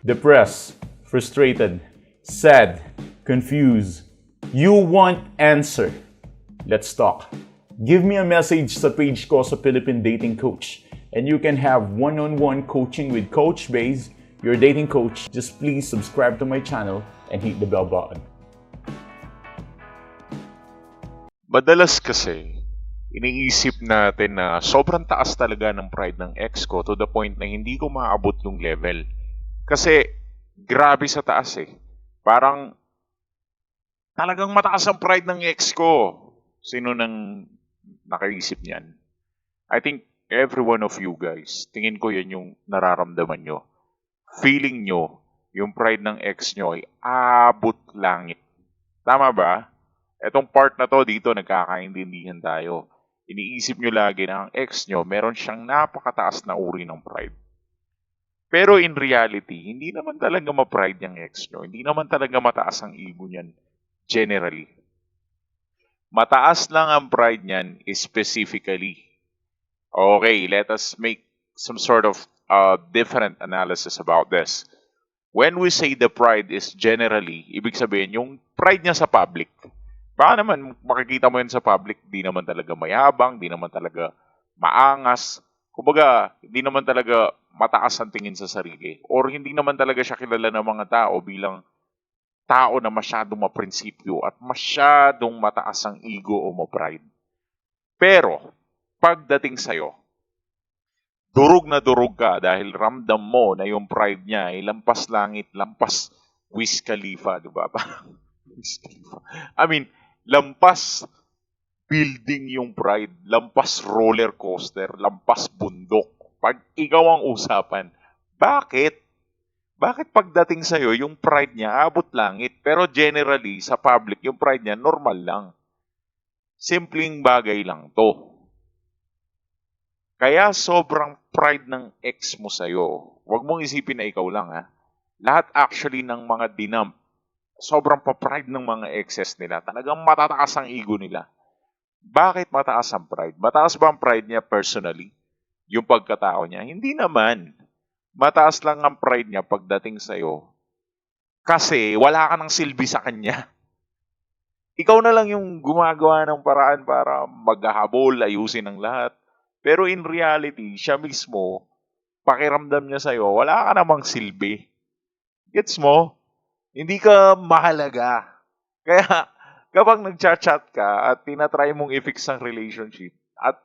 Depressed, frustrated, sad, confused. You want answer. Let's talk. Give me a message sa page ko sa Philippine Dating Coach and you can have one-on-one coaching with Coach Baze, your dating coach. Just please subscribe to my channel and hit the bell button. Madalas kasi, iniisip natin na sobrang taas talaga ng pride ng ex ko to the point na hindi ko maabot yung level. Kasi grabe sa taas eh. Parang talagang mataas ang pride ng ex ko. Sino nang nakaisip niyan? I think every one of you guys, tingin ko yan yung nararamdaman nyo. Feeling nyo, yung pride ng ex nyo ay abot langit. Tama ba? Etong part na to dito, nagkakaintindihan tayo. Iniisip nyo lagi na ang ex nyo, meron siyang napakataas na uri ng pride. Pero in reality, hindi naman talaga ma-pride yung ex nyo. Hindi naman talaga mataas ang ego niyan, generally. Mataas lang ang pride niyan specifically. Okay, let us make some sort of different analysis about this. When we say the pride is generally, ibig sabihin yung pride niya sa public. Baka naman makikita mo yan sa public, di naman talaga mayabang, di naman talaga maangas. Kumbaga, hindi naman talaga mataas ang tingin sa sarili. Or hindi naman talaga siya kilala ng mga tao bilang tao na masyadong maprinsipyo at masyadong mataas ang ego o ma-pride. Pero, pagdating sa'yo, durog na durog ka dahil ramdam mo na yung pride niya ay lampas langit, lampas Wiz Khalifa, di ba? Wiz Khalifa. Lampas building yung pride, lampas roller coaster, lampas bundok. Pag ikaw ang usapan, bakit? Bakit pagdating sa'yo, yung pride niya abot langit, pero generally, sa public, yung pride niya normal lang. Simpleng bagay lang to. Kaya sobrang pride ng ex mo sa'yo, huwag mong isipin na ikaw lang ha. Lahat actually ng mga dinamp, sobrang pa-pride ng mga exes nila. Talagang matataas ang ego nila. Bakit mataas ang pride? Mataas ba ang pride niya personally? Yung pagkatao niya? Hindi naman. Mataas lang ang pride niya pagdating sa'yo. Kasi wala ka ng silbi sa kanya. Ikaw na lang yung gumagawa ng paraan para maghahabol, ayusin ang lahat. Pero in reality, siya mismo, pakiramdam niya sa'yo, wala ka namang silbi. Gets mo? Hindi ka mahalaga. Kaya kapag nagchat-chat ka at tinatry mong i-fix ang relationship at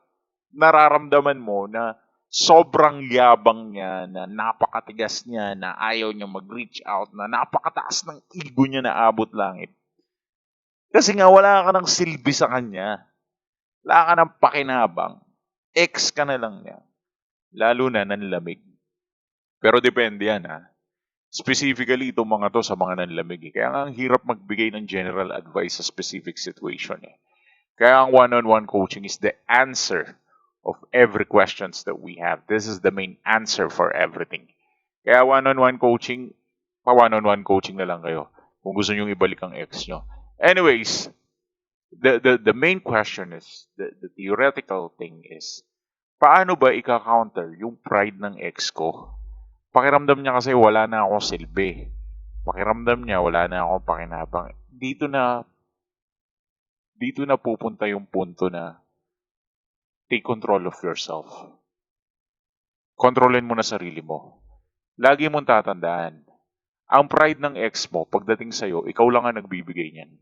nararamdaman mo na sobrang yabang niya, na napakatigas niya, na ayaw niya mag-reach out, na napakataas ng ego niya na abot langit. Kasi nga wala ka ng silbi sa kanya. Wala ka ng pakinabang. Ex ka na lang niya. Lalo na nanlamig. Pero depende yan ha. Specifically, itong mga to sa mga nanlamig. Kaya nga ang hirap magbigay ng general advice sa specific situation. Kaya ang one-on-one coaching is the answer of every questions that we have. This is the main answer for everything. Kaya one-on-one coaching, pa-one-on-one coaching na lang kayo kung gusto nyo ibalik ang ex nyo. Anyways, the main question is, the theoretical thing is, paano ba ika-counter yung pride ng ex ko? Pakiramdam niya kasi wala na akong silbi. Pakiramdam niya wala na akong pakinabang. Dito na pupunta yung punto na take control of yourself. Kontrolin mo na sarili mo. Lagi mong tatandaan, ang pride ng ex mo, pagdating sa'yo, ikaw lang ang nagbibigay niyan.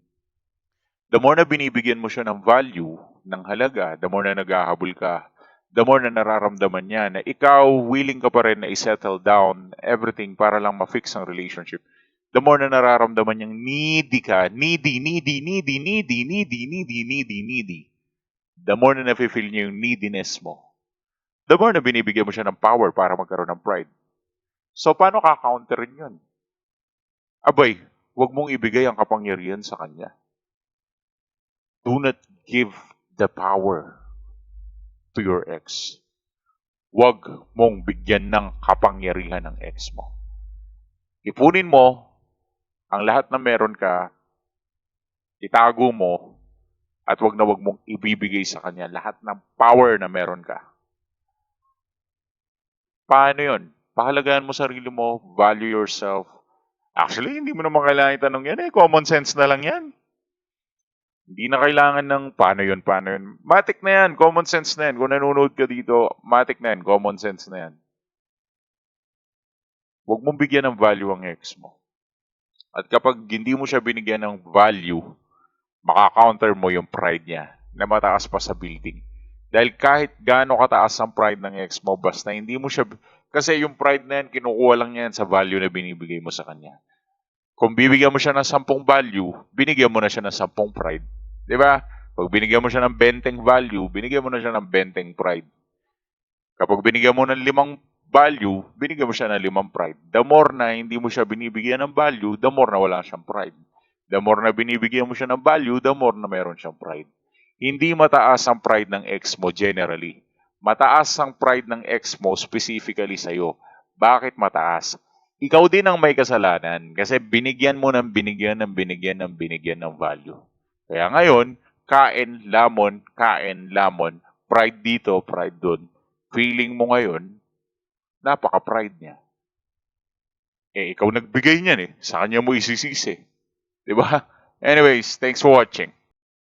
The more na binibigyan mo siya ng value, ng halaga, the more na naghahabol ka, the more na nararamdaman niya na ikaw willing ka pa rin na i-settle down everything para lang ma-fix ang relationship. The more na nararamdaman niyang needy ka, needy. The more na nafe-feel niya yung neediness mo. The more na binibigyan mo siya ng power para magkaroon ng pride. So, paano ka-counterin yun? Abay, huwag mong ibigay ang kapangyarihan sa kanya. Do not give the power to your ex. Huwag mong bigyan ng kapangyarihan ng ex mo. Ipunin mo ang lahat na meron ka, itago mo, at huwag mong ibibigay sa kanya lahat ng power na meron ka. Paano yun? Pahalagahan mo sarili mo, value yourself. Actually, hindi mo naman kailangan itanong yan eh. Common sense na lang yan. Hindi na kailangan ng paano yun, paano yun. Matik na yan, common sense na yan. Kung nanonood ka dito, matik na yan, common sense na yan. Huwag mong bigyan ng value ang ex mo. At kapag hindi mo siya binigyan ng value, maka-counter mo yung pride niya na mataas pa sa building. Dahil kahit gaano kataas ang pride ng ex mo, basta hindi mo siya... Kasi yung pride na yan, kinukuha lang yan sa value na binibigay mo sa kanya. Kung bibigyan mo siya ng 10 value, binigyan mo na siya ng 10 pride. Di ba? Pag binigyan mo siya ng 20 value, binigyan mo na siya ng 20 pride. Kapag binigyan mo ng 5 value, binigyan mo siya ng 5 pride. The more na hindi mo siya binibigyan ng value, the more na wala siyang pride. The more na binibigyan mo siya ng value, the more na meron siyang pride. Hindi mataas ang pride ng ex mo generally. Mataas ang pride ng ex mo specifically sa'yo. Bakit mataas? Ikaw din ang may kasalanan kasi binigyan mo ng binigyan ng binigyan ng binigyan ng value. Kaya ngayon, kain, lamon, pride dito, pride doon. Feeling mo ngayon, napaka-pride niya. Eh, ikaw nagbigay niyan eh. Sa kanya mo isisisi. Diba? Anyways, thanks for watching.